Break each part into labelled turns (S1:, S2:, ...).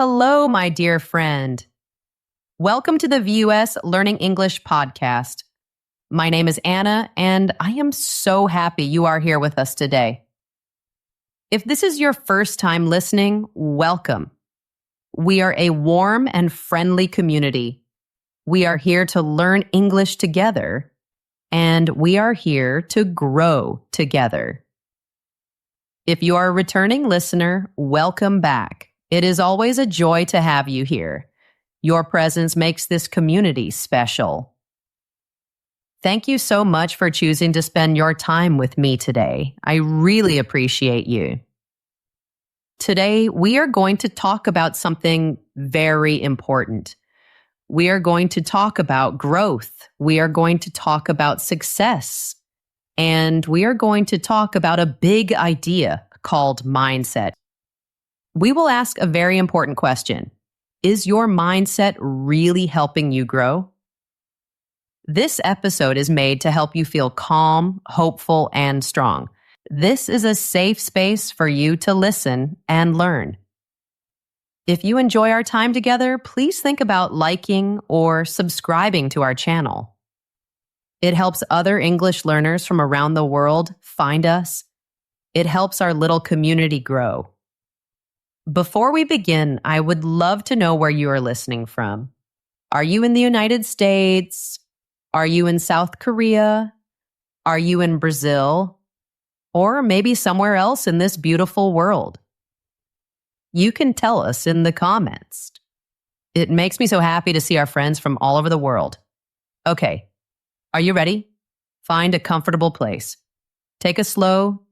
S1: Hello, my dear friend. Welcome to the VUS Learning English podcast. My name is Anna, and I am so happy you are here with us today. If this is your first time listening, welcome. We are a warm and friendly community. We are here to learn English together, and we are here to grow together. If you are a returning listener, welcome back. It is always a joy to have you here. Your presence makes this community special. Thank you so much for choosing to spend your time with me today. I really appreciate you. Today, we are going to talk about something very important. We are going to talk about growth. We are going to talk about success. And we are going to talk about a big idea called mindset. We will ask a very important question. Is your mindset really helping you grow? This episode is made to help you feel calm, hopeful, and strong. This is a safe space for you to listen and learn. If you enjoy our time together, please think about liking or subscribing to our channel. It helps other English learners from around the world find us. It helps our little community grow. Before we begin, I would love to know where you are listening from. Are you in the United States? Are you in South Korea? Are you in Brazil? Or maybe somewhere else in this beautiful world? You can tell us in the comments. It makes me so happy to see our friends from all over the world. Okay, are you ready? Find a comfortable place. Take a slow,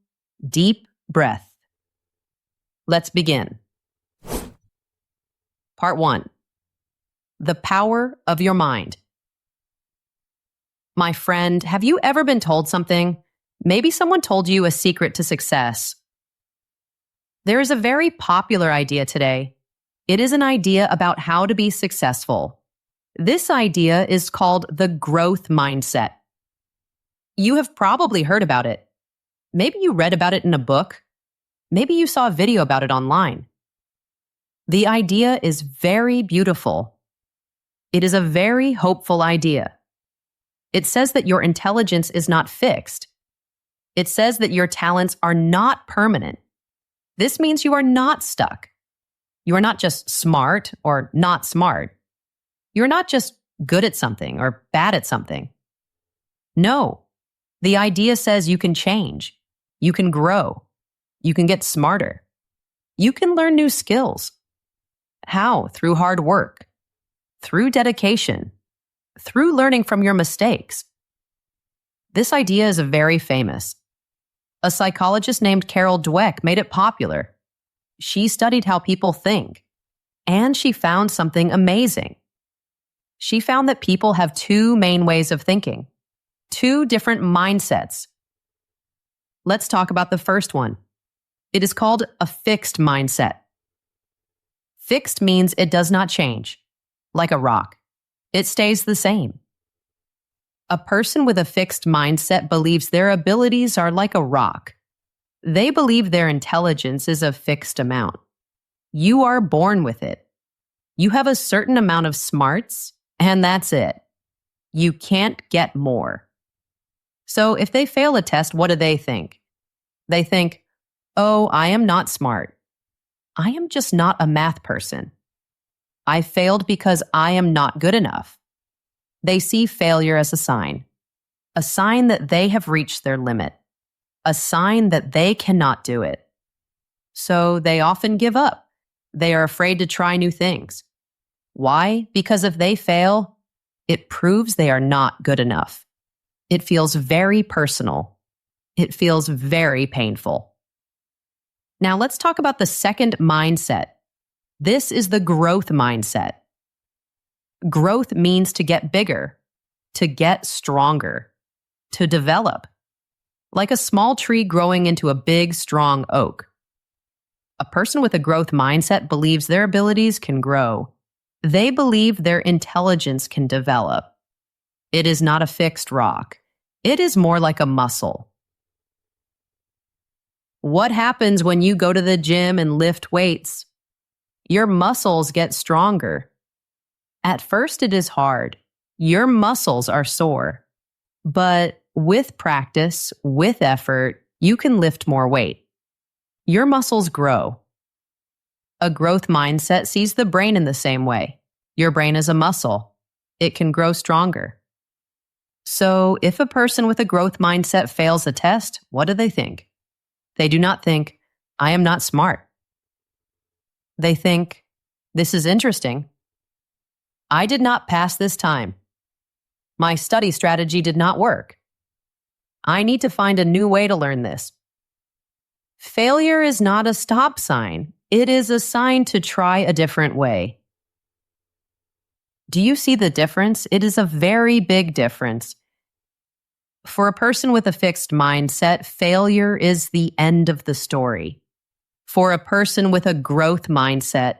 S1: deep breath. Let's begin. Part 1. The power of your mind. My friend, have you ever been told something? Maybe someone told you a secret to success. There is a very popular idea today. It is an idea about how to be successful. This idea is called the growth mindset. You have probably heard about it. Maybe you read about it in a book. Maybe you saw a video about it online. The idea is very beautiful. It is a very hopeful idea. It says that your intelligence is not fixed. It says that your talents are not permanent. This means you are not stuck. You are not just smart or not smart. You're not just good at something or bad at something. No, the idea says you can change. You can grow. You can get smarter. You can learn new skills. How? Through hard work, through dedication, through learning from your mistakes. This idea is very famous. A psychologist named Carol Dweck made it popular. She studied how people think, and she found something amazing. She found that people have two main ways of thinking, two different mindsets. Let's talk about the first one. It is called a fixed mindset. Fixed means it does not change, like a rock. It stays the same. A person with a fixed mindset believes their abilities are like a rock. They believe their intelligence is a fixed amount. You are born with it. You have a certain amount of smarts, and that's it. You can't get more. So if they fail a test, what do they think? They think, oh, I am not smart. I am just not a math person. I failed because I am not good enough. They see failure as a sign that they have reached their limit, a sign that they cannot do it. So they often give up. They are afraid to try new things. Why? Because if they fail, it proves they are not good enough. It feels very personal. It feels very painful. Now let's talk about the second mindset. This is the growth mindset. Growth means to get bigger, to get stronger, to develop, like a small tree growing into a big, strong oak. A person with a growth mindset believes their abilities can grow. They believe their intelligence can develop. It is not a fixed rock. It is more like a muscle. What happens when you go to the gym and lift weights? Your muscles get stronger. At first, it is hard. Your muscles are sore. But with practice, with effort, you can lift more weight. Your muscles grow. A growth mindset sees the brain in the same way. Your brain is a muscle. It can grow stronger. So if a person with a growth mindset fails a test, what do they think? They do not think, I am not smart. They think, this is interesting. I did not pass this time. My study strategy did not work. I need to find a new way to learn this. Failure is not a stop sign. It is a sign to try a different way. Do you see the difference? It is a very big difference. For a person with a fixed mindset, failure is the end of the story. For a person with a growth mindset,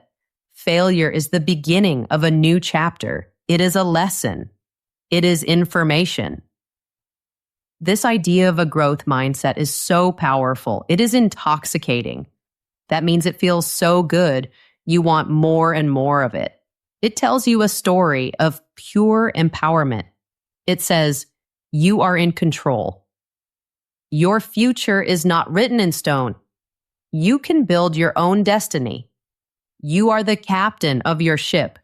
S1: failure is the beginning of a new chapter. It is a lesson. It is information. This idea of a growth mindset is so powerful. It is intoxicating. That means it feels so good, you want more and more of it. It tells you a story of pure empowerment. It says, you are in control. Your future is not written in stone. You can build your own destiny. You are the captain of your ship.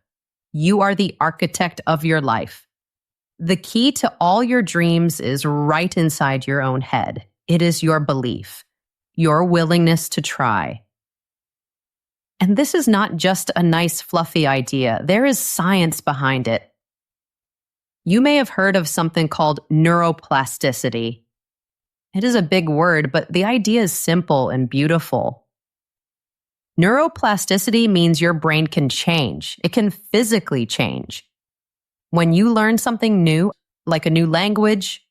S1: You are the architect of your life. The key to all your dreams is right inside your own head. It is your belief, your willingness to try. And this is not just a nice, fluffy idea. There is science behind it. You may have heard of something called neuroplasticity. It is a big word, but the idea is simple and beautiful. Neuroplasticity means your brain can change. It can physically change. When you learn something new, like a new language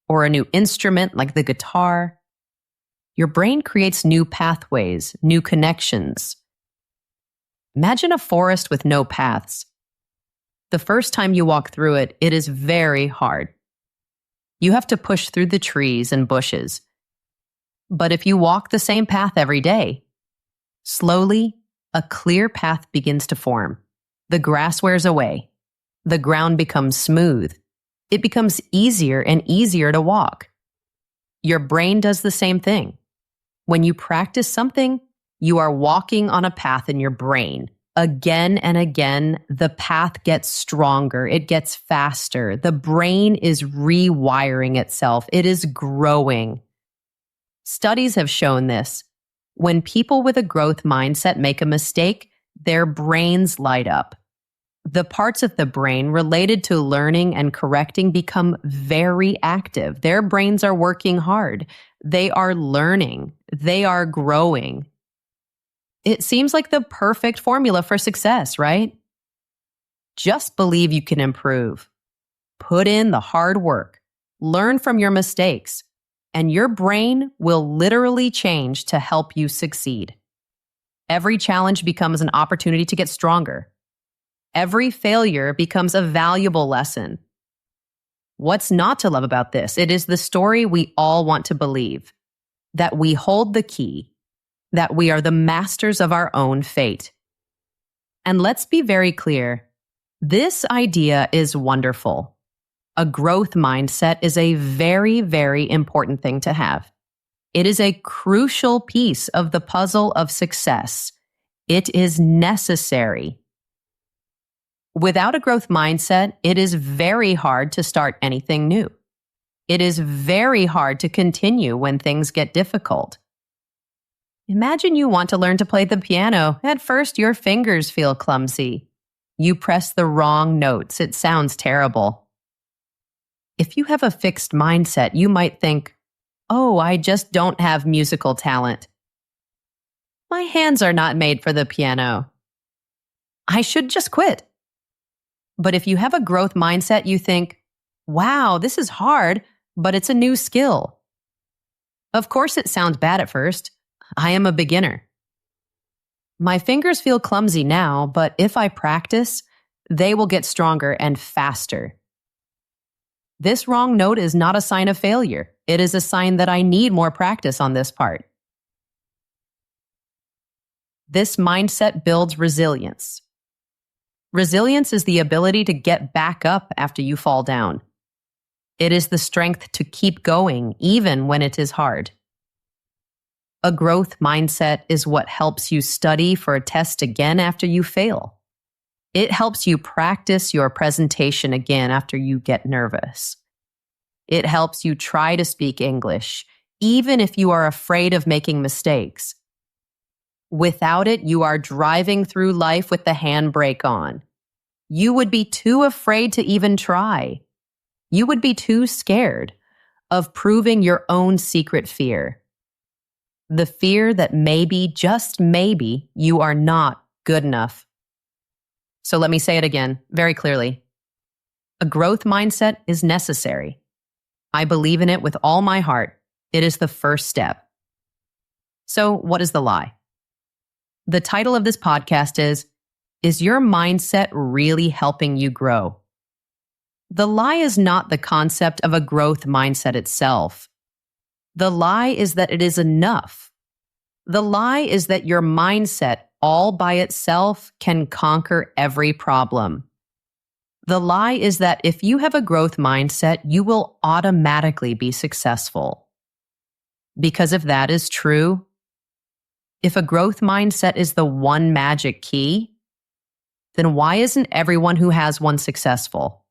S1: or a new instrument like the guitar, your brain creates new pathways, new connections. Imagine a forest with no paths. The first time you walk through it, it is very hard. You have to push through the trees and bushes. But if you walk the same path every day, slowly, a clear path begins to form. The grass wears away. The ground becomes smooth. It becomes easier and easier to walk. Your brain does the same thing. When you practice something, you are walking on a path in your brain. Again and again, the path gets stronger. It gets faster. The brain is rewiring itself. It is growing. Studies have shown this. When people with a growth mindset make a mistake, their brains light up. The parts of the brain related to learning and correcting become very active. Their brains are working hard. They are learning. They are growing. It seems like the perfect formula for success, right? Just believe you can improve. Put in the hard work. Learn from your mistakes. And your brain will literally change to help you succeed. Every challenge becomes an opportunity to get stronger. Every failure becomes a valuable lesson. What's not to love about this? It is the story we all want to believe. That we hold the key. That we are the masters of our own fate. And let's be very clear. This idea is wonderful. A growth mindset is a very, very important thing to have. It is a crucial piece of the puzzle of success. It is necessary. Without a growth mindset, it is very hard to start anything new. It is very hard to continue when things get difficult. Imagine you want to learn to play the piano. At first, your fingers feel clumsy. You press the wrong notes. It sounds terrible. If you have a fixed mindset, you might think, oh, I just don't have musical talent. My hands are not made for the piano. I should just quit. But if you have a growth mindset, you think, wow, this is hard, but it's a new skill. Of course, it sounds bad at first. I am a beginner. My fingers feel clumsy now, but if I practice, they will get stronger and faster. This wrong note is not a sign of failure. It is a sign that I need more practice on this part. This mindset builds resilience. Resilience is the ability to get back up after you fall down. It is the strength to keep going even when it is hard. A growth mindset is what helps you study for a test again after you fail. It helps you practice your presentation again after you get nervous. It helps you try to speak English, even if you are afraid of making mistakes. Without it, you are driving through life with the handbrake on. You would be too afraid to even try. You would be too scared of proving your own secret fear. The fear that maybe, just maybe, you are not good enough. So let me say it again, very clearly. A growth mindset is necessary. I believe in it with all my heart. It is the first step. So what is the lie? The title of this podcast is your mindset really helping you grow? The lie is not the concept of a growth mindset itself. The lie is that it is enough. The lie is that your mindset all by itself can conquer every problem. The lie is that if you have a growth mindset, you will automatically be successful. Because if that is true, if a growth mindset is the one magic key, then why isn't everyone who has one successful?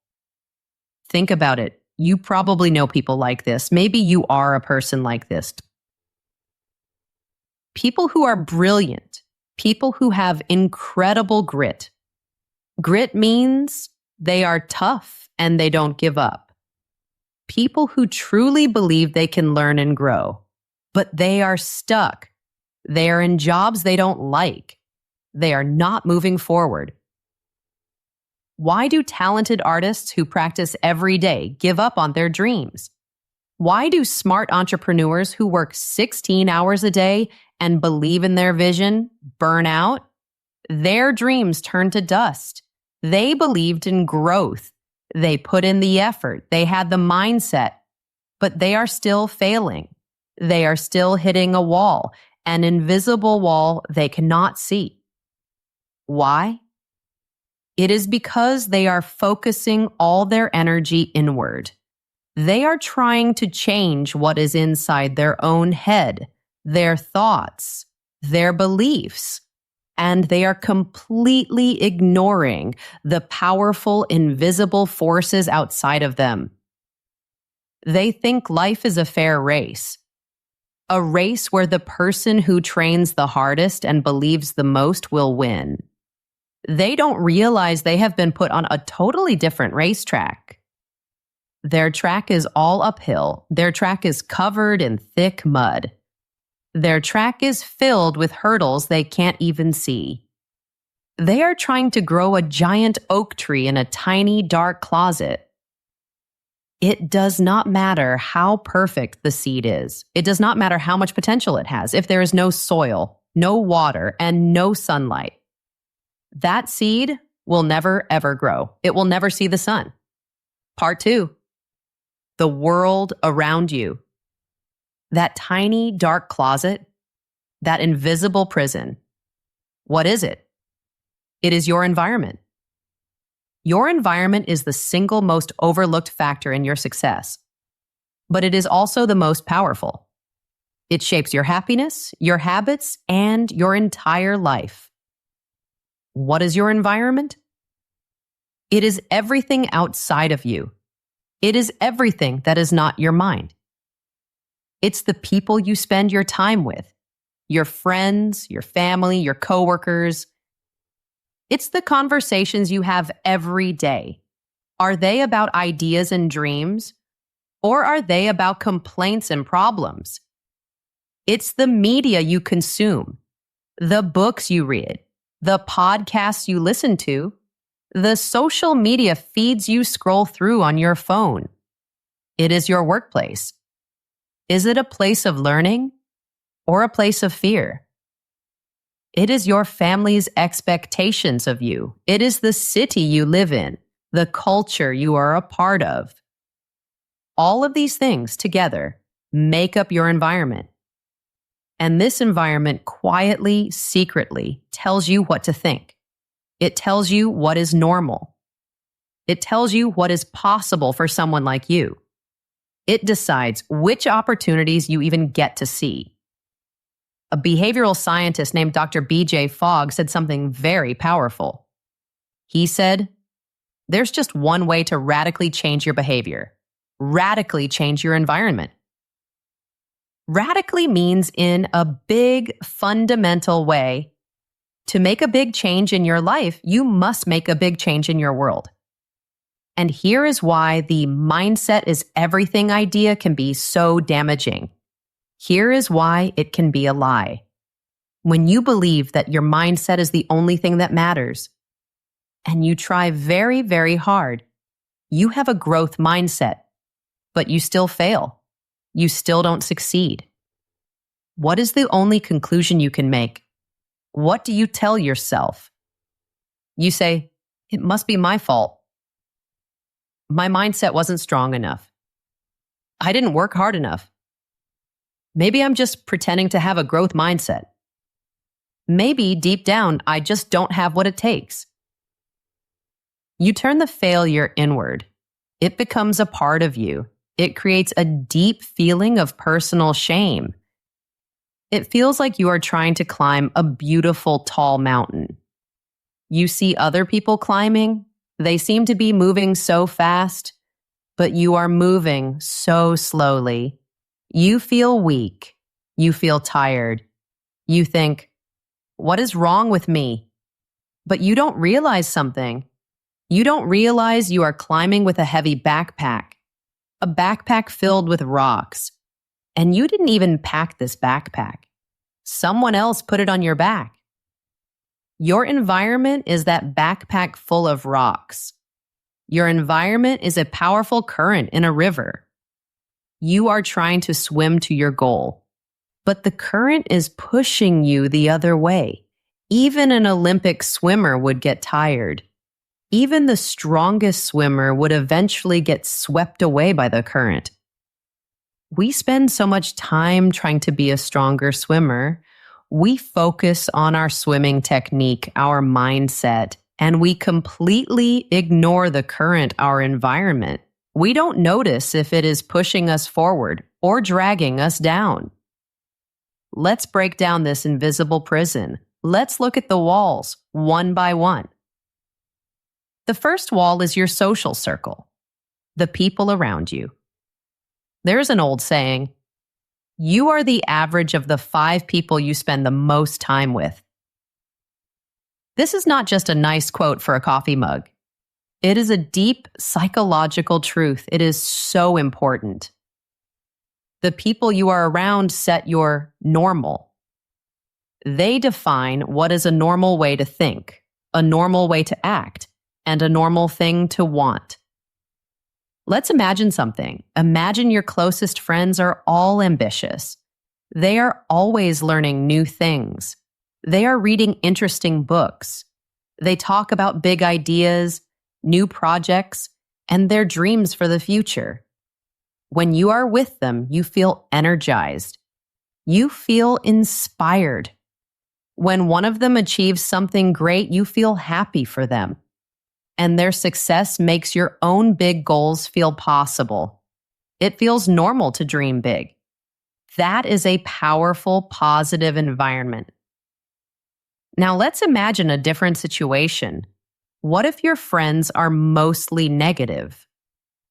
S1: Think about it. You probably know people like this. Maybe you are a person like this. People who are brilliant, people who have incredible grit. Grit means they are tough and they don't give up. People who truly believe they can learn and grow, but they are stuck. They are in jobs they don't like. They are not moving forward. Why do talented artists who practice every day give up on their dreams? Why do smart entrepreneurs who work 16 hours a day and believe in their vision burn out? Their dreams turn to dust. They believed in growth. They put in the effort. They had the mindset, but they are still failing. They are still hitting a wall, an invisible wall they cannot see. Why? It is because they are focusing all their energy inward. They are trying to change what is inside their own head, their thoughts, their beliefs, and they are completely ignoring the powerful, invisible forces outside of them. They think life is a fair race. A race where the person who trains the hardest and believes the most will win. They don't realize they have been put on a totally different racetrack. Their track is all uphill. Their track is covered in thick mud. Their track is filled with hurdles they can't even see. They are trying to grow a giant oak tree in a tiny, dark closet. It does not matter how perfect the seed is. It does not matter how much potential it has if there is no soil, no water, and no sunlight. That seed will never, ever grow. It will never see the sun. Part 2. The world around you. That tiny, dark closet, that invisible prison. What is it? It is your environment. Your environment is the single most overlooked factor in your success, but it is also the most powerful. It shapes your happiness, your habits, and your entire life. What is your environment? It is everything outside of you. It is everything that is not your mind. It's the people you spend your time with, your friends, your family, your coworkers. It's the conversations you have every day. Are they about ideas and dreams, or are they about complaints and problems? It's the media you consume, the books you read, the podcasts you listen to, the social media feeds you scroll through on your phone. It is your workplace. Is it a place of learning or a place of fear? It is your family's expectations of you. It is the city you live in, the culture you are a part of. All of these things together make up your environment. And this environment quietly, secretly tells you what to think. It tells you what is normal. It tells you what is possible for someone like you. It decides which opportunities you even get to see. A behavioral scientist named Dr. B.J. Fogg said something very powerful. He said, "There's just one way to radically change your behavior. Radically change your environment." Radically means in a big, fundamental way. To make a big change in your life, you must make a big change in your world. And here is why the mindset is everything idea can be so damaging. Here is why it can be a lie. When you believe that your mindset is the only thing that matters, and you try very, very hard, you have a growth mindset, but you still fail. You still don't succeed. What is the only conclusion you can make? What do you tell yourself? You say, "It must be my fault. My mindset wasn't strong enough. I didn't work hard enough. Maybe I'm just pretending to have a growth mindset. Maybe deep down, I just don't have what it takes." You turn the failure inward. It becomes a part of you. It creates a deep feeling of personal shame. It feels like you are trying to climb a beautiful, tall mountain. You see other people climbing. They seem to be moving so fast, but you are moving so slowly. You feel weak. You feel tired. You think, "What is wrong with me?" But you don't realize something. You don't realize you are climbing with a heavy backpack, a backpack filled with rocks. And you didn't even pack this backpack. Someone else put it on your back. Your environment is that backpack full of rocks. Your environment is a powerful current in a river. You are trying to swim to your goal, but the current is pushing you the other way. Even an Olympic swimmer would get tired. Even the strongest swimmer would eventually get swept away by the current. We spend so much time trying to be a stronger swimmer. We focus on our swimming technique, our mindset, and we completely ignore the current, our environment. We don't notice if it is pushing us forward or dragging us down. Let's break down this invisible prison. Let's look at the walls one by one. The first wall is your social circle, the people around you. There's an old saying, "You are the average of the 5 people you spend the most time with." This is not just a nice quote for a coffee mug. It is a deep psychological truth. It is so important. The people you are around set your normal. They define what is a normal way to think, a normal way to act, and a normal thing to want. Let's imagine something. Imagine your closest friends are all ambitious. They are always learning new things. They are reading interesting books. They talk about big ideas, new projects, and their dreams for the future. When you are with them, you feel energized. You feel inspired. When one of them achieves something great, you feel happy for them. And their success makes your own big goals feel possible. It feels normal to dream big. That is a powerful, positive environment. Now let's imagine a different situation. What if your friends are mostly negative?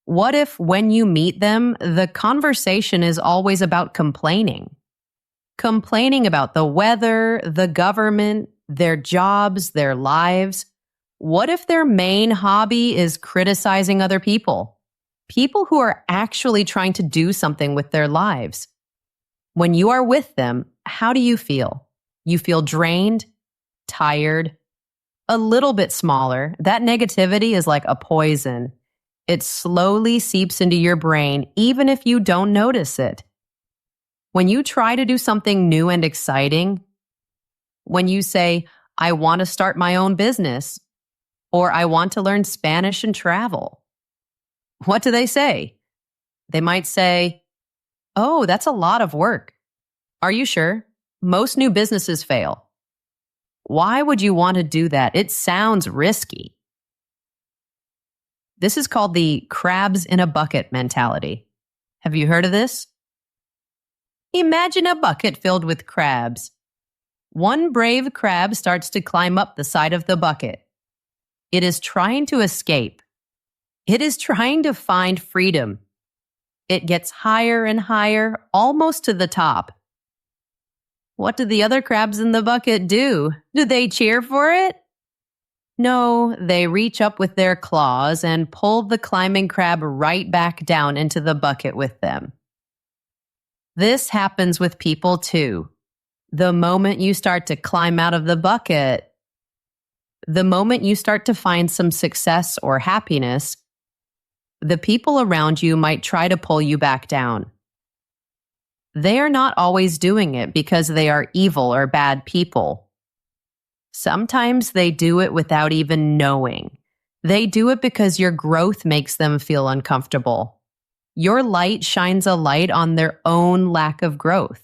S1: What if when you meet them, the conversation is always about complaining? Complaining about the weather, the government, their jobs, their lives. What if their main hobby is criticizing other people? People who are actually trying to do something with their lives. When you are with them, how do you feel? You feel drained, tired, a little bit smaller. That negativity is like a poison. It slowly seeps into your brain, even if you don't notice it. When you try to do something new and exciting, when you say, "I want to start my own business," or "I want to learn Spanish and travel," what do they say? They might say, "Oh, that's a lot of work. Are you sure? Most new businesses fail. Why would you want to do that? It sounds risky. This is called the crabs in a bucket mentality. Have you heard of this? Imagine a bucket filled with crabs. One brave crab starts to climb up the side of the bucket. It is trying to escape. It is trying to find freedom. It gets higher and higher, almost to the top. What do the other crabs in the bucket do? Do they cheer for it? No, they reach up with their claws and pull the climbing crab right back down into the bucket with them. This happens with people too. The moment you start to climb out of the bucket, the moment you start to find some success or happiness, the people around you might try to pull you back down. They are not always doing it because they are evil or bad people. Sometimes they do it without even knowing. They do it because your growth makes them feel uncomfortable. Your light shines a light on their own lack of growth.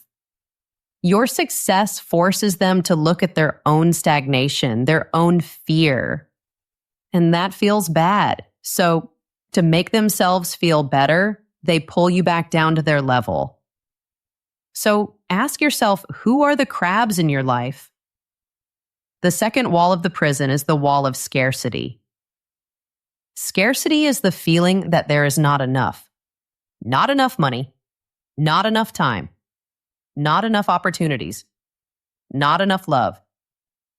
S1: Your success forces them to look at their own stagnation, their own fear. And that feels bad. So, to make themselves feel better, they pull you back down to their level. So, ask yourself, who are the crabs in your life? The second wall of the prison is the wall of scarcity. Scarcity is the feeling that there is not enough. Not enough money, not enough time, not enough opportunities, not enough love,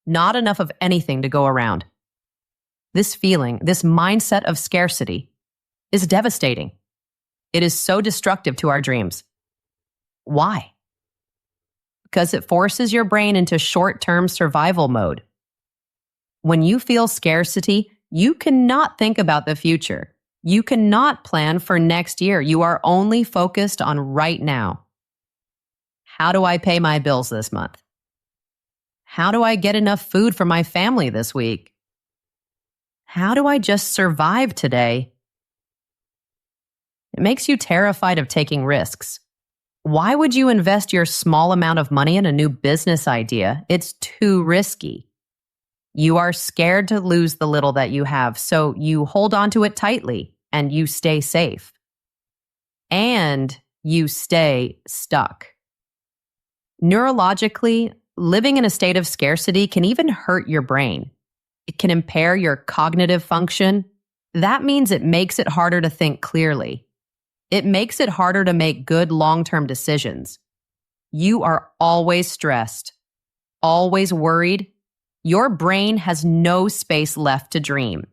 S1: not enough of anything to go around. This feeling, this mindset of scarcity, is devastating. It is so destructive to our dreams. Why? Because it forces your brain into short-term survival mode. When you feel scarcity, you cannot think about the future. You cannot plan for next year. You are only focused on right now. How do I pay my bills this month? How do I get enough food for my family this week? How do I just survive today? It makes you terrified of taking risks. Why would you invest your small amount of money in a new business idea? It's too risky. You are scared to lose the little that you have, so you hold on to it tightly and you stay safe. And you stay stuck. Neurologically, living in a state of scarcity can even hurt your brain. It can impair your cognitive function. That means it makes it harder to think clearly. It makes it harder to make good long-term decisions. You are always stressed, always worried. Your brain has no space left to dream.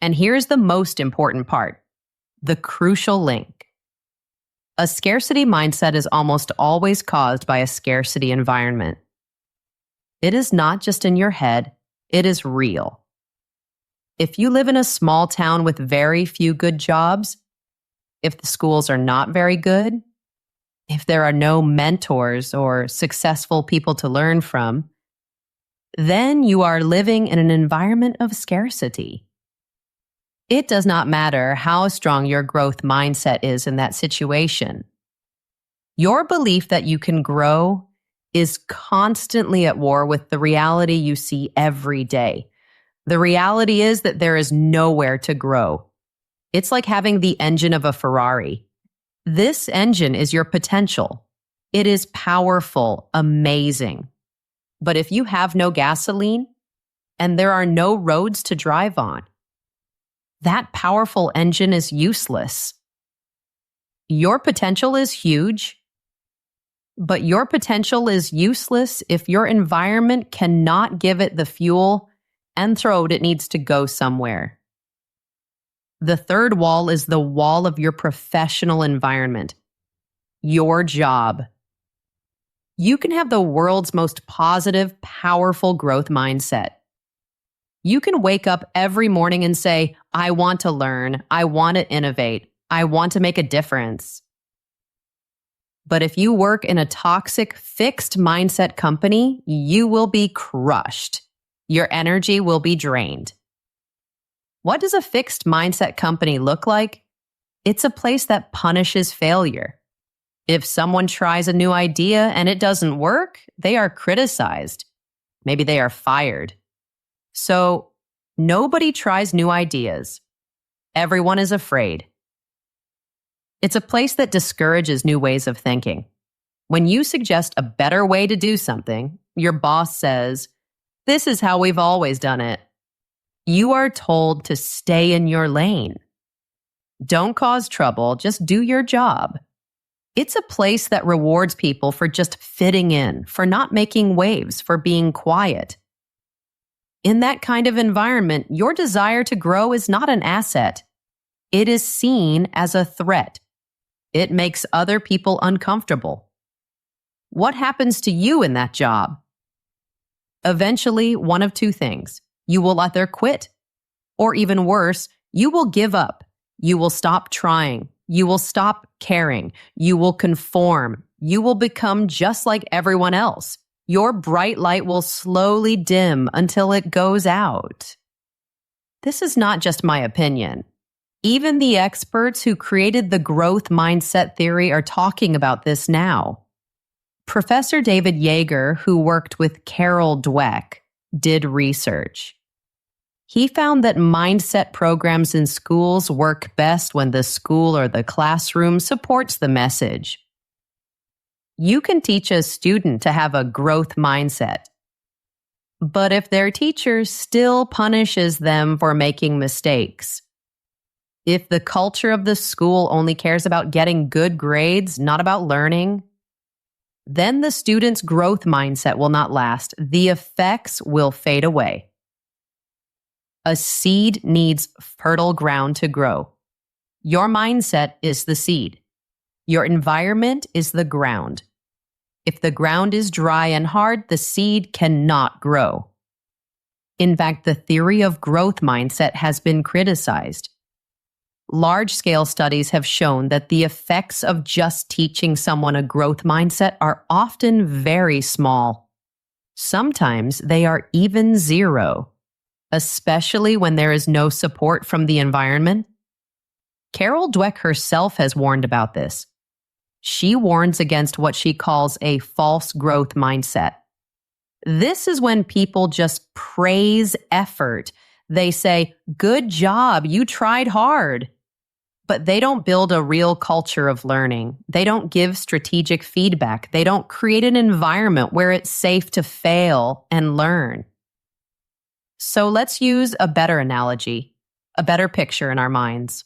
S1: And here's the most important part, the crucial link. A scarcity mindset is almost always caused by a scarcity environment. It is not just in your head, it is real. If you live in a small town with very few good jobs, if the schools are not very good, if there are no mentors or successful people to learn from, then you are living in an environment of scarcity. It does not matter how strong your growth mindset is in that situation. Your belief that you can grow is constantly at war with the reality you see every day. The reality is that there is nowhere to grow. It's like having the engine of a Ferrari. This engine is your potential. It is powerful, amazing. But if you have no gasoline and there are no roads to drive on, that powerful engine is useless. Your potential is huge, but your potential is useless if your environment cannot give it the fuel and throat it needs to go somewhere. The third wall is the wall of your professional environment, your job. You can have the world's most positive, powerful growth mindset. You can wake up every morning and say, I want to learn, I want to innovate, I want to make a difference. But if you work in a toxic, fixed mindset company, you will be crushed. Your energy will be drained. What does a fixed mindset company look like? It's a place that punishes failure. If someone tries a new idea and it doesn't work, they are criticized. Maybe they are fired. So, nobody tries new ideas. Everyone is afraid. It's a place that discourages new ways of thinking. When you suggest a better way to do something, your boss says, "This is how we've always done it." You are told to stay in your lane. Don't cause trouble, just do your job. It's a place that rewards people for just fitting in, for not making waves, for being quiet. In that kind of environment, your desire to grow is not an asset. It is seen as a threat. It makes other people uncomfortable. What happens to you in that job? Eventually, one of two things. You will either quit, or even worse, you will give up. You will stop trying. You will stop caring. You will conform. You will become just like everyone else. Your bright light will slowly dim until it goes out. This is not just my opinion. Even the experts who created the growth mindset theory are talking about this now. Professor David Yeager, who worked with Carol Dweck, did research. He found that mindset programs in schools work best when the school or the classroom supports the message. You can teach a student to have a growth mindset. But if their teacher still punishes them for making mistakes, if the culture of the school only cares about getting good grades, not about learning, then the student's growth mindset will not last. The effects will fade away. A seed needs fertile ground to grow. Your mindset is the seed. Your environment is the ground. If the ground is dry and hard, the seed cannot grow. In fact, the theory of growth mindset has been criticized. Large-scale studies have shown that the effects of just teaching someone a growth mindset are often very small. Sometimes they are even zero, especially when there is no support from the environment. Carol Dweck herself has warned about this. She warns against what she calls a false growth mindset. This is when people just praise effort. They say, "Good job, you tried hard." But they don't build a real culture of learning. They don't give strategic feedback. They don't create an environment where it's safe to fail and learn. So let's use a better analogy, a better picture in our minds.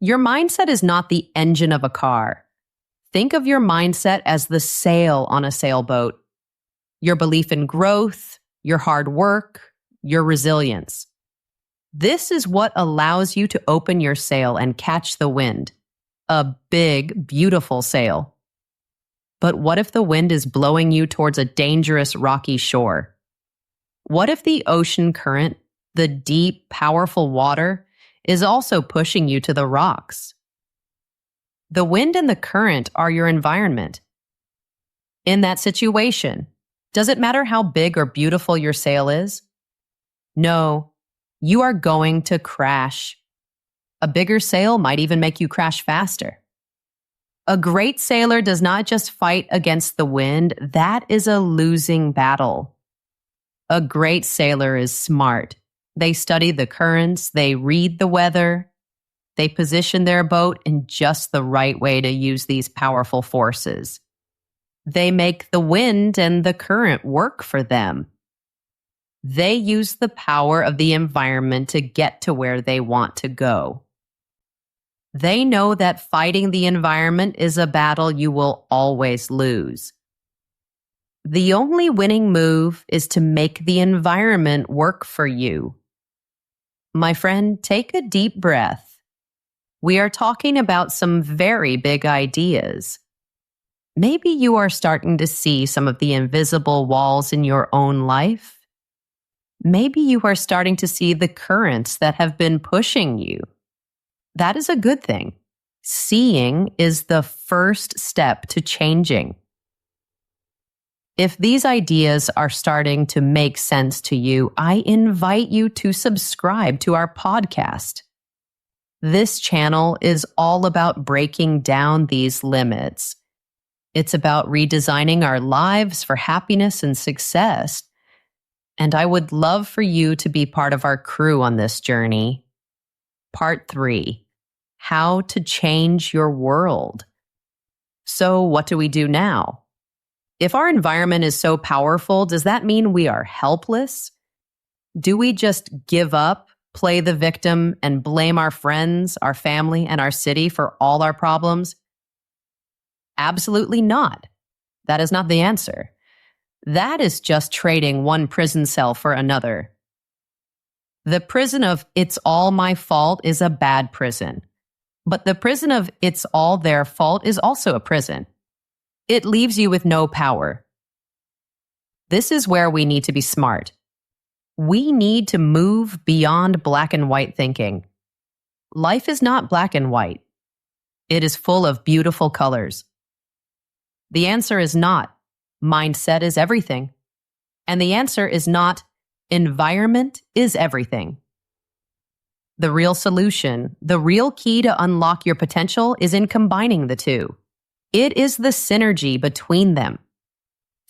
S1: Your mindset is not the engine of a car. Think of your mindset as the sail on a sailboat. Your belief in growth, your hard work, your resilience. This is what allows you to open your sail and catch the wind. A big, beautiful sail. But what if the wind is blowing you towards a dangerous rocky shore? What if the ocean current, the deep, powerful water, is also pushing you to the rocks? The wind and the current are your environment. In that situation, does it matter how big or beautiful your sail is? No. You are going to crash. A bigger sail might even make you crash faster. A great sailor does not just fight against the wind. That is a losing battle. A great sailor is smart. They study the currents, they read the weather, they position their boat in just the right way to use these powerful forces. They make the wind and the current work for them. They use the power of the environment to get to where they want to go. They know that fighting the environment is a battle you will always lose. The only winning move is to make the environment work for you. My friend, take a deep breath. We are talking about some very big ideas. Maybe you are starting to see some of the invisible walls in your own life. Maybe you are starting to see the currents that have been pushing you. That is a good thing. Seeing is the first step to changing. If these ideas are starting to make sense to you, I invite you to subscribe to our podcast. This channel is all about breaking down these limits. It's about redesigning our lives for happiness and success. And I would love for you to be part of our crew on this journey. Part 3, how to change your world. So what do we do now? If our environment is so powerful, does that mean we are helpless? Do we just give up, play the victim, and blame our friends, our family, and our city for all our problems? Absolutely not. That is not the answer. That is just trading one prison cell for another. The prison of "it's all my fault" is a bad prison. But the prison of "it's all their fault" is also a prison. It leaves you with no power. This is where we need to be smart. We need to move beyond black and white thinking. Life is not black and white. It is full of beautiful colors. The answer is not mindset is everything. And the answer is not environment is everything. The real solution, the real key to unlock your potential is in combining the two. It is the synergy between them.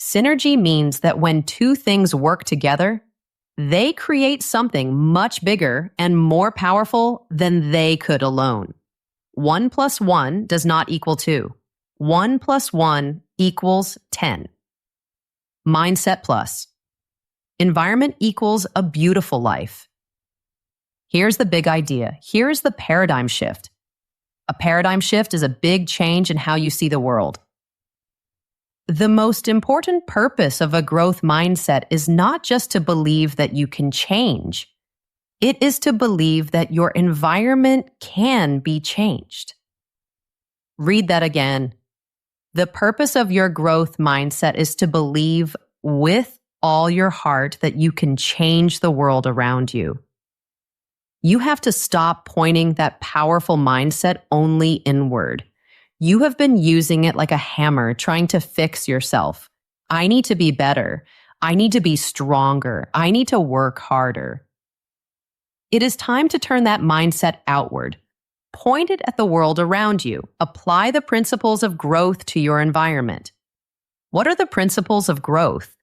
S1: Synergy means that when two things work together, they create something much bigger and more powerful than they could alone. 1 + 1 does not equal 2. 1 + 1 equals 10. Mindset plus. Environment equals a beautiful life. Here's the big idea. Here's the paradigm shift. A paradigm shift is a big change in how you see the world. The most important purpose of a growth mindset is not just to believe that you can change. It is to believe that your environment can be changed. Read that again. The purpose of your growth mindset is to believe with all your heart that you can change the world around you. You have to stop pointing that powerful mindset only inward. You have been using it like a hammer, trying to fix yourself. I need to be better. I need to be stronger. I need to work harder. It is time to turn that mindset outward. Point it at the world around you. Apply the principles of growth to your environment. What are the principles of growth?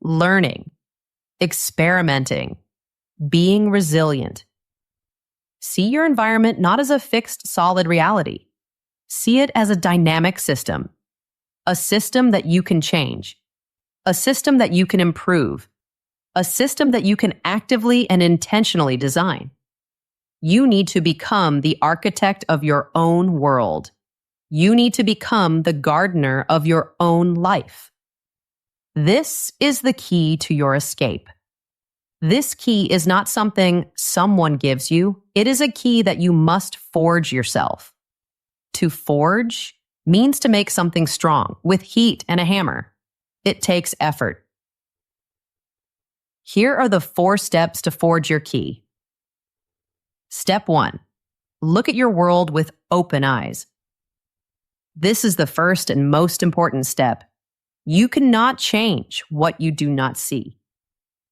S1: Learning, experimenting, being resilient. See your environment not as a fixed, solid reality. See it as a dynamic system, a system that you can change, a system that you can improve, a system that you can actively and intentionally design. You need to become the architect of your own world. You need to become the gardener of your own life. This is the key to your escape. This key is not something someone gives you. It is a key that you must forge yourself. To forge means to make something strong with heat and a hammer. It takes effort. Here are the 4 steps to forge your key. Step 1. Look at your world with open eyes. This is the first and most important step. You cannot change what you do not see.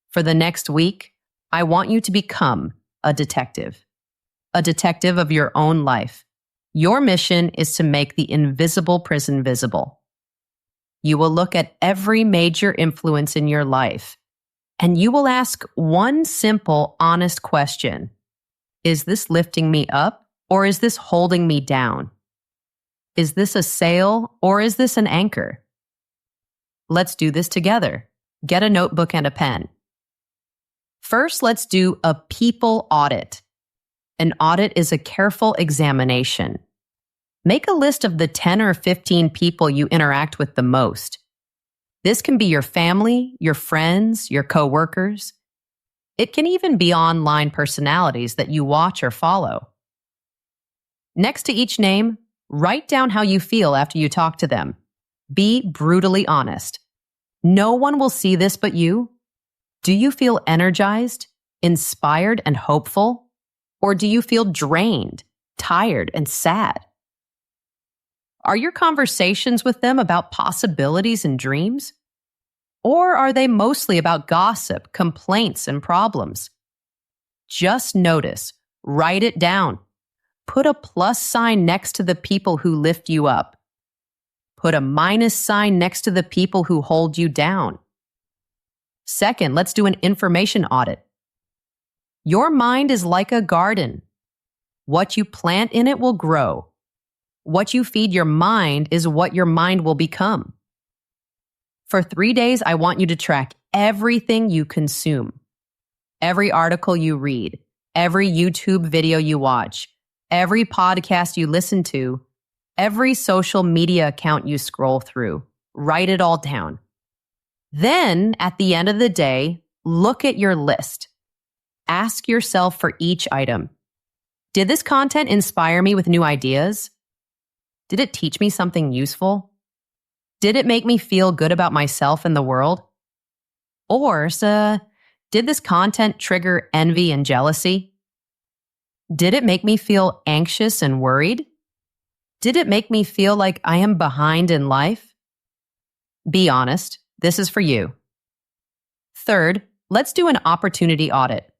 S1: For the next week, I want you to become a detective of your own life. Your mission is to make the invisible prison visible. You will look at every major influence in your life, and you will ask one simple, honest question. Is this lifting me up, or is this holding me down? Is this a sail, or is this an anchor? Let's do this together. Get a notebook and a pen. First, let's do a people audit. An audit is a careful examination. Make a list of the 10 or 15 people you interact with the most. This can be your family, your friends, your coworkers. It can even be online personalities that you watch or follow. Next to each name, write down how you feel after you talk to them. Be brutally honest. No one will see this but you. Do you feel energized, inspired, and hopeful? Or do you feel drained, tired, and sad? Are your conversations with them about possibilities and dreams? Or are they mostly about gossip, complaints, and problems? Just notice. Write it down. Put a plus sign next to the people who lift you up. Put a minus sign next to the people who hold you down. Second, let's do an information audit. Your mind is like a garden. What you plant in it will grow. What you feed your mind is what your mind will become. For 3 days, I want you to track everything you consume. Every article you read, every YouTube video you watch, every podcast you listen to, every social media account you scroll through. Write it all down. Then, at the end of the day, look at your list. Ask yourself for each item. Did this content inspire me with new ideas? Did it teach me something useful? Did it make me feel good about myself and the world? Or, did this content trigger envy and jealousy? Did it make me feel anxious and worried? Did it make me feel like I am behind in life? Be honest, this is for you. Third, let's do an opportunity audit.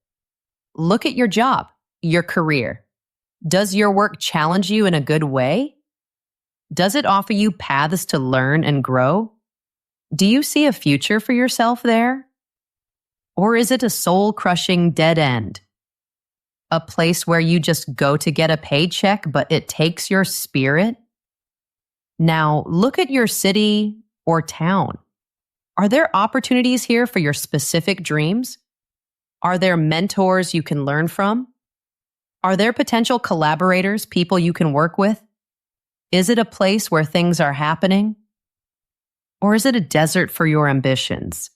S1: Look at your job, your career. Does your work challenge you in a good way? Does it offer you paths to learn and grow? Do you see a future for yourself there? Or is it a soul-crushing dead end? A place where you just go to get a paycheck, but it takes your spirit? Now, look at your city or town. Are there opportunities here for your specific dreams? Are there mentors you can learn from? Are there potential collaborators, people you can work with? Is it a place where things are happening? Or is it a desert for your ambitions?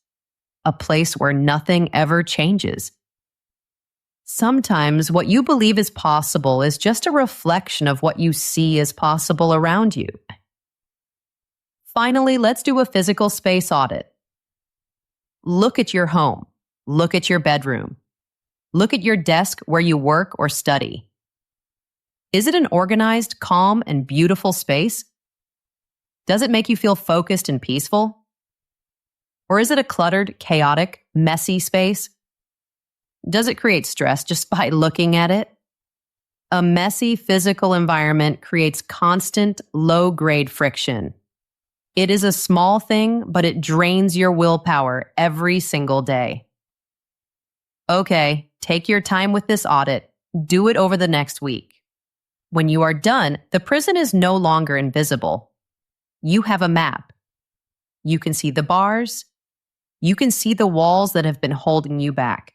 S1: A place where nothing ever changes? Sometimes what you believe is possible is just a reflection of what you see as possible around you. Finally, let's do a physical space audit. Look at your home. Look at your bedroom. Look at your desk where you work or study. Is it an organized, calm, and beautiful space? Does it make you feel focused and peaceful? Or is it a cluttered, chaotic, messy space? Does it create stress just by looking at it? A messy physical environment creates constant, low-grade friction. It is a small thing, but it drains your willpower every single day. Okay, take your time with this audit. Do it over the next week. When you are done, the prison is no longer invisible. You have a map. You can see the bars. You can see the walls that have been holding you back.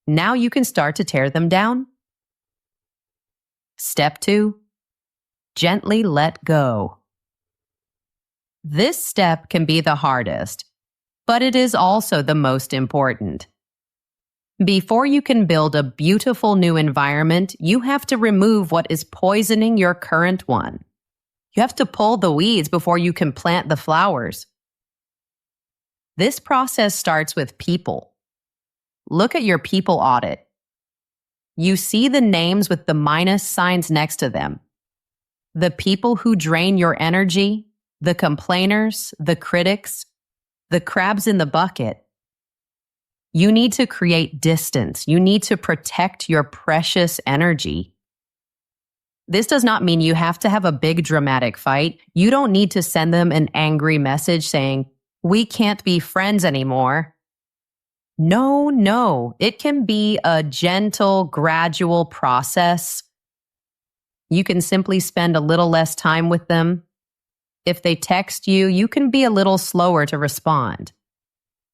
S1: Now you can start to tear them down. Step 2. Gently let go. This step can be the hardest, but it is also the most important. Before you can build a beautiful new environment, you have to remove what is poisoning your current one. You have to pull the weeds before you can plant the flowers. This process starts with people. Look at your people audit. You see the names with the minus signs next to them. The people who drain your energy, the complainers, the critics, the crabs in the bucket. You need to create distance. You need to protect your precious energy. This does not mean you have to have a big dramatic fight. You don't need to send them an angry message saying, "We can't be friends anymore." No. It can be a gentle, gradual process. You can simply spend a little less time with them. If they text you, you can be a little slower to respond.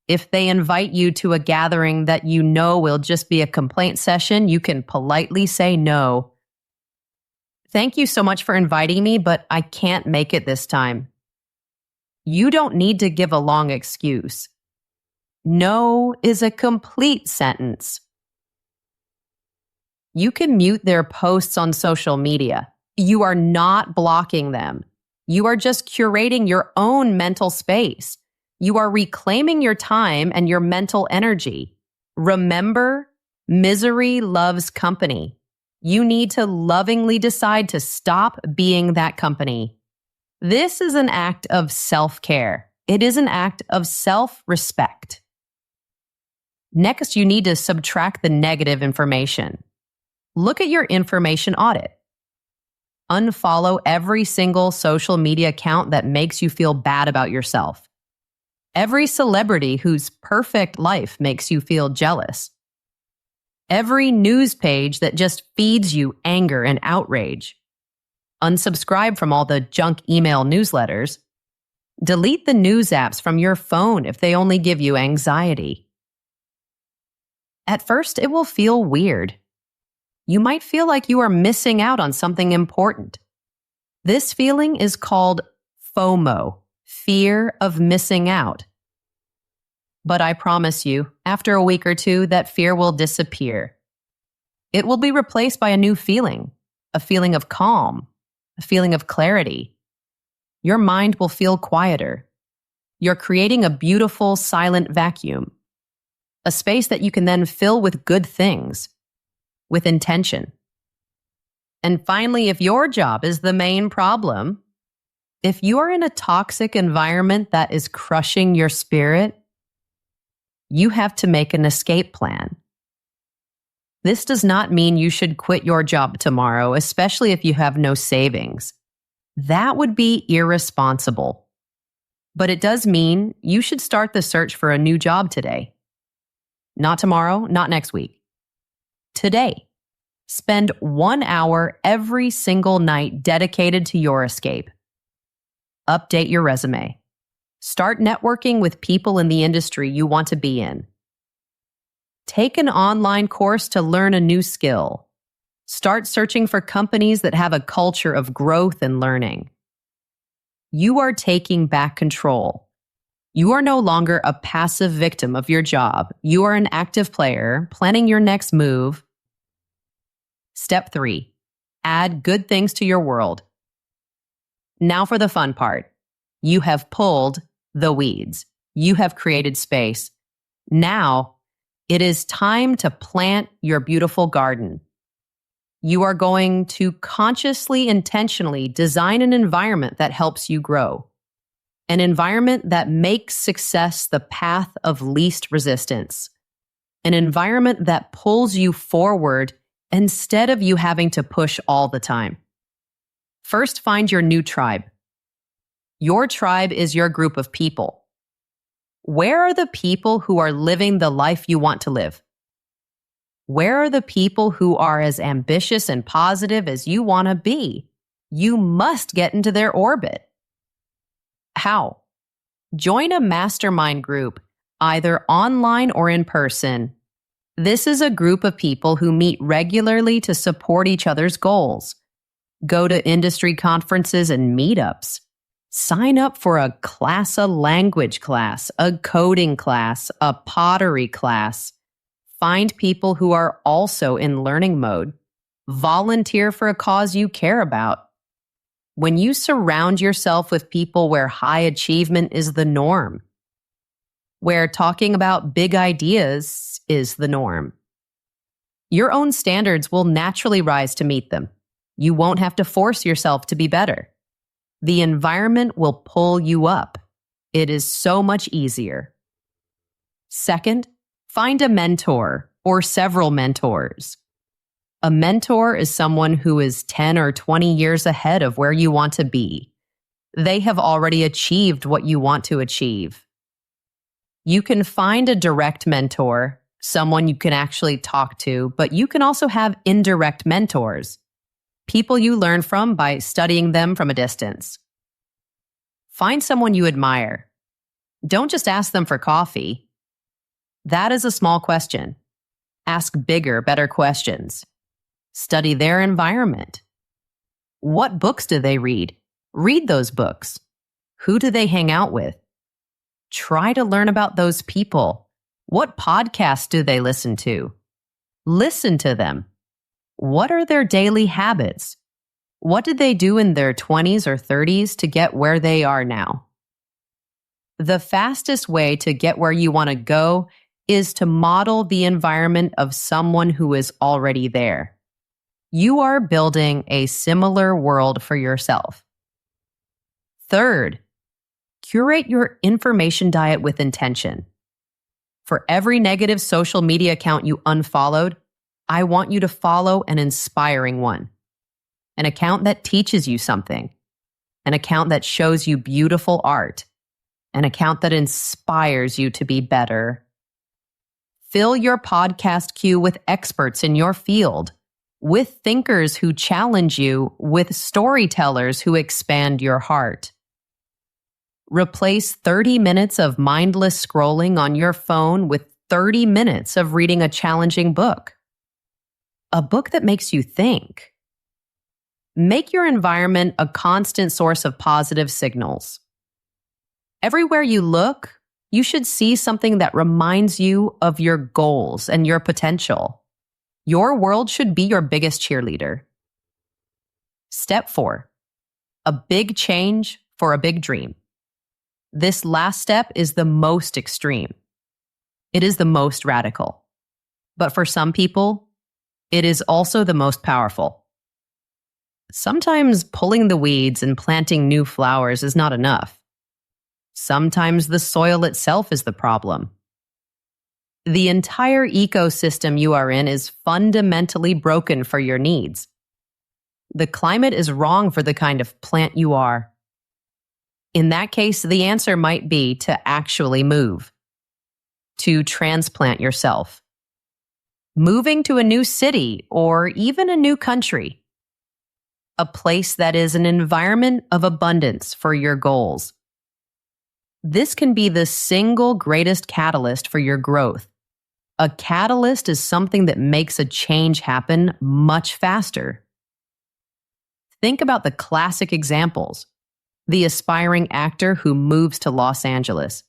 S1: If they invite you to a gathering that you know will just be a complaint session, you can politely say no. "Thank you so much for inviting me, but I can't make it this time." You don't need to give a long excuse. No is a complete sentence. You can mute their posts on social media. You are not blocking them. You are just curating your own mental space. You are reclaiming your time and your mental energy. Remember, misery loves company. You need to lovingly decide to stop being that company. This is an act of self-care. It is an act of self-respect. Next, you need to subtract the negative information. Look at your information audit. Unfollow every single social media account that makes you feel bad about yourself. Every celebrity whose perfect life makes you feel jealous. Every news page that just feeds you anger and outrage. Unsubscribe from all the junk email newsletters. Delete the news apps from your phone if they only give you anxiety. At first, it will feel weird. You might feel like you are missing out on something important. This feeling is called FOMO, fear of missing out. But I promise you, after a week or two, that fear will disappear. It will be replaced by a new feeling, a feeling of calm, a feeling of clarity. Your mind will feel quieter. You're creating a beautiful, silent vacuum, a space that you can then fill with good things, with intention. And finally, if your job is the main problem, if you are in a toxic environment that is crushing your spirit, you have to make an escape plan. This does not mean you should quit your job tomorrow, especially if you have no savings. That would be irresponsible. But it does mean you should start the search for a new job today. Not tomorrow, not next week. Today. Spend 1 hour every single night dedicated to your escape. Update your resume. Start networking with people in the industry you want to be in. Take an online course to learn a new skill. Start searching for companies that have a culture of growth and learning. You are taking back control. You are no longer a passive victim of your job. You are an active player, planning your next move. Step 3. Add good things to your world. Now for the fun part. You have pulled the weeds. You have created space. Now, it is time to plant your beautiful garden. You are going to consciously, intentionally design an environment that helps you grow. An environment that makes success the path of least resistance. An environment that pulls you forward instead of you having to push all the time. First, find your new tribe. Your tribe is your group of people. Where are the people who are living the life you want to live? Where are the people who are as ambitious and positive as you want to be? You must get into their orbit. How? Join a mastermind group, either online or in person. This is a group of people who meet regularly to support each other's goals. Go to industry conferences and meetups. Sign up for a language class, a coding class, a pottery class. Find people who are also in learning mode. Volunteer for a cause you care about. When you surround yourself with people where high achievement is the norm, where talking about big ideas is the norm, your own standards will naturally rise to meet them. You won't have to force yourself to be better. The environment will pull you up. It is so much easier. Second, find a mentor or several mentors. A mentor is someone who is 10 or 20 years ahead of where you want to be. They have already achieved what you want to achieve. You can find a direct mentor, someone you can actually talk to, but you can also have indirect mentors, people you learn from by studying them from a distance. Find someone you admire. Don't just ask them for coffee. That is a small question. Ask bigger, better questions. Study their environment. What books do they read? Read those books. Who do they hang out with? Try to learn about those people. What podcasts do they listen to? Listen to them. What are their daily habits? What did they do in their 20s or 30s to get where they are now? The fastest way to get where you want to go is to model the environment of someone who is already there. You are building a similar world for yourself. Third, curate your information diet with intention. For every negative social media account you unfollowed, I want you to follow an inspiring one. an account that teaches you something, an account that shows you beautiful art, an account that inspires you to be better. Fill your podcast queue with experts in your field, with thinkers who challenge you, with storytellers who expand your heart. Replace 30 minutes of mindless scrolling on your phone with 30 minutes of reading a challenging book. A book that makes you think. Make your environment a constant source of positive signals. Everywhere you look, you should see something that reminds you of your goals and your potential. Your world should be your biggest cheerleader. Step 4. A big change for a big dream. This last step is the most extreme. It is the most radical. But for some people, it is also the most powerful. Sometimes pulling the weeds and planting new flowers is not enough. Sometimes the soil itself is the problem. The entire ecosystem you are in is fundamentally broken for your needs. The climate is wrong for the kind of plant you are. In that case, the answer might be to actually move, to transplant yourself. Moving to a new city or even a new country. A place that is an environment of abundance for your goals. This can be the single greatest catalyst for your growth. A catalyst is something that makes a change happen much faster. Think about the classic examples. The aspiring actor who moves to Los Angeles.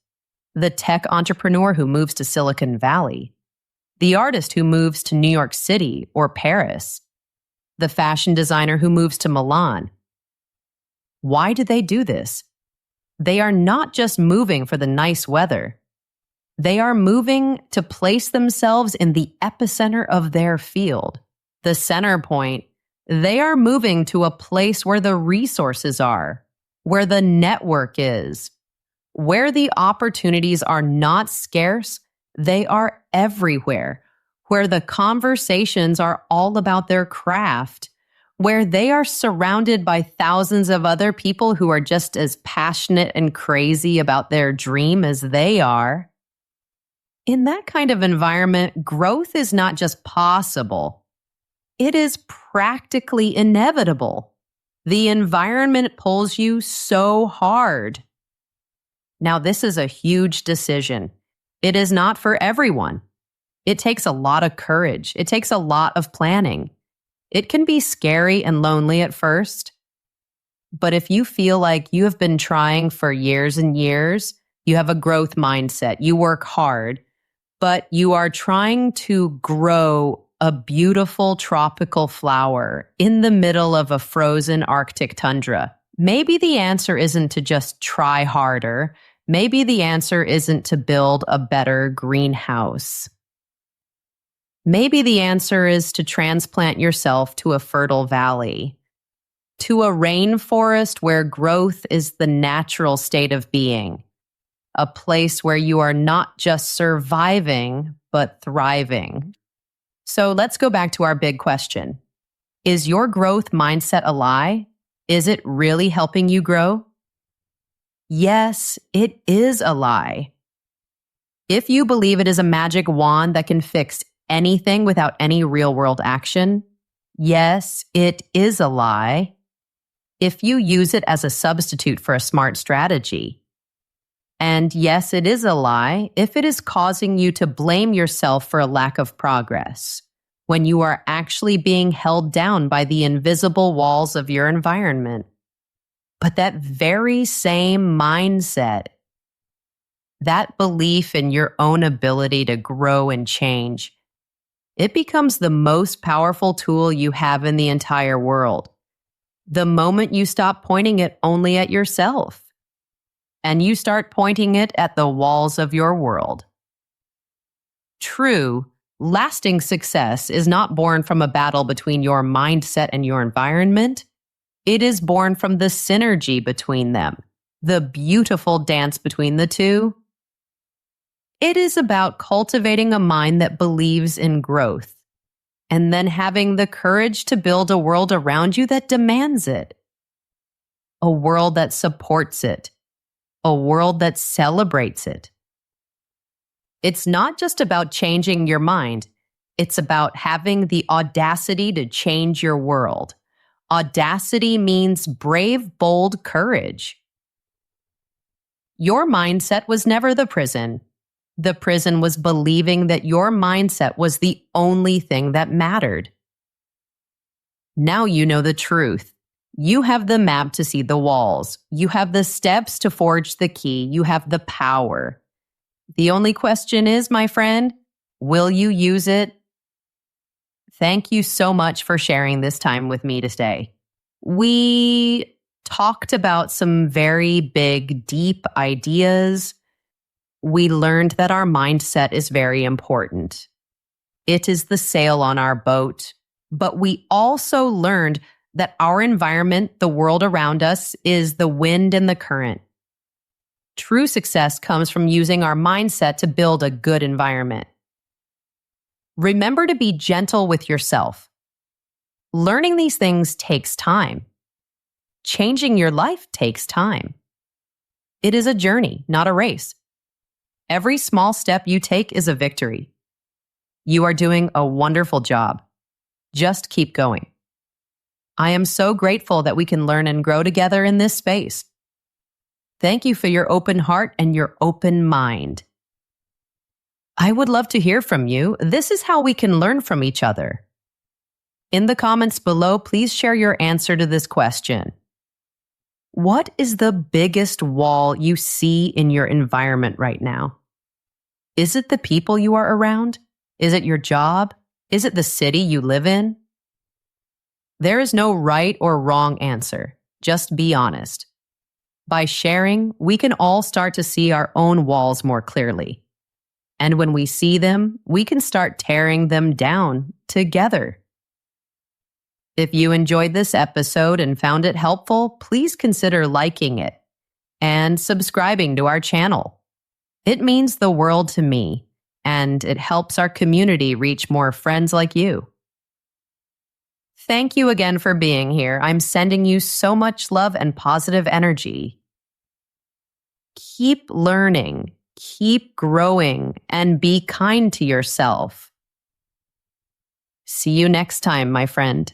S1: The tech entrepreneur who moves to Silicon Valley. The artist who moves to New York City or Paris. The fashion designer who moves to Milan. Why do they do this? They are not just moving for the nice weather. They are moving to place themselves in the epicenter of their field, the center point. They are moving to a place where the resources are, where the network is, where the opportunities are not scarce, they are everywhere, where the conversations are all about their craft, where they are surrounded by thousands of other people who are just as passionate and crazy about their dream as they are. In that kind of environment, growth is not just possible. It is practically inevitable. The environment pulls you so hard. Now, this is a huge decision. It is not for everyone. It takes a lot of courage. It takes a lot of planning. It can be scary and lonely at first. But if you feel like you have been trying for years and years, you have a growth mindset, you work hard, but you are trying to grow a beautiful tropical flower in the middle of a frozen Arctic tundra, maybe the answer isn't to just try harder. Maybe the answer isn't to build a better greenhouse. Maybe the answer is to transplant yourself to a fertile valley, to a rainforest where growth is the natural state of being, a place where you are not just surviving, but thriving. So let's go back to our big question. Is your growth mindset a lie? Is it really helping you grow? Yes, it is a lie. If you believe it is a magic wand that can fix anything without any real-world action, yes, it is a lie. If you use it as a substitute for a smart strategy. And yes, it is a lie if it is causing you to blame yourself for a lack of progress, when you are actually being held down by the invisible walls of your environment. But that very same mindset, that belief in your own ability to grow and change, it becomes the most powerful tool you have in the entire world. The moment you stop pointing it only at yourself, and you start pointing it at the walls of your world. True, lasting success is not born from a battle between your mindset and your environment. It is born from the synergy between them, the beautiful dance between the two. It is about cultivating a mind that believes in growth, and then having the courage to build a world around you that demands it, a world that supports it, a world that celebrates it. It's not just about changing your mind. It's about having the audacity to change your world. Audacity means brave, bold courage. Your mindset was never the prison. The prison was believing that your mindset was the only thing that mattered. Now you know the truth. You have the map to see the walls. You have the steps to forge the key. You have the power. The only question is, my friend, will you use it? Thank you so much for sharing this time with me today. We talked about some very big, deep ideas. We learned that our mindset is very important. It is the sail on our boat. But we also learned that our environment, the world around us, is the wind and the current. True success comes from using our mindset to build a good environment. Remember to be gentle with yourself. Learning these things takes time. Changing your life takes time. It is a journey, not a race. Every small step you take is a victory. You are doing a wonderful job. Just keep going. I am so grateful that we can learn and grow together in this space. Thank you for your open heart and your open mind. I would love to hear from you. This is how we can learn from each other. In the comments below, please share your answer to this question. What is the biggest wall you see in your environment right now? Is it the people you are around? Is it your job? Is it the city you live in? There is no right or wrong answer. Just be honest. By sharing, we can all start to see our own walls more clearly. And when we see them, we can start tearing them down together. If you enjoyed this episode and found it helpful, please consider liking it and subscribing to our channel. It means the world to me, and it helps our community reach more friends like you. Thank you again for being here. I'm sending you so much love and positive energy. Keep learning, keep growing, and be kind to yourself. See you next time, my friend.